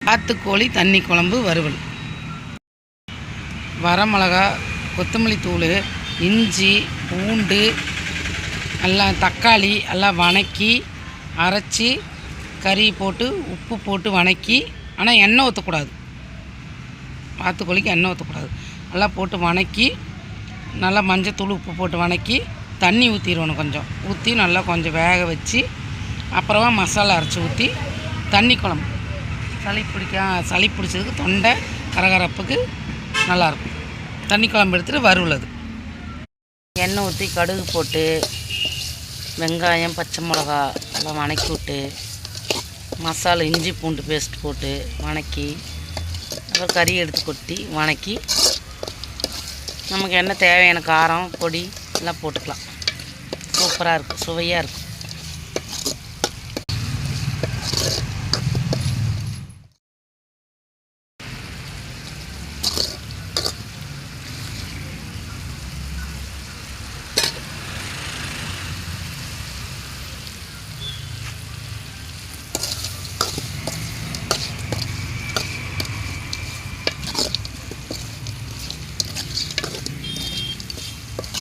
வாத்துக்கோழி தண்ணி குழம்பு வறுவல். வரமிளகா, கொத்தமல்லி தூள், இஞ்சி, பூண்டு, எல்லாம் தக்காளி எல்லாம் வணக்கி அரைச்சி கறி போட்டு உப்பு போட்டு வணக்கி, ஆனால் எண்ணெய் ஊற்றக்கூடாது. வாத்துக்கோழிக்கு எண்ணெய் ஊற்றக்கூடாது. நல்லா போட்டு வணக்கி நல்லா மஞ்சத்தூள் உப்பு போட்டு வணக்கி தண்ணி ஊற்றிடணும். கொஞ்சம் ஊற்றி நல்லா கொஞ்சம் வேக வச்சு அப்புறமா மசாலா அரைச்சி ஊற்றி தண்ணி குழம்பு. சளி பிடிச்சதுக்கு தொண்டை கரகரப்புக்கு நல்லாயிருக்கும். தண்ணி குழம்பு எடுத்துகிட்டு வறுவலது. எண்ணெய் ஊற்றி கடுகு போட்டு வெங்காயம் பச்சை மிளகா எல்லாம் வணக்கி விட்டு மசாலா இஞ்சி பூண்டு பேஸ்ட் போட்டு வணக்கி அப்புறம் கறி எடுத்து கொட்டி வணக்கி நமக்கு என்ன தேவையான காரம் பொடி எல்லாம் போட்டுக்கலாம். சூப்பராக இருக்கும், சுவையாக இருக்கும்.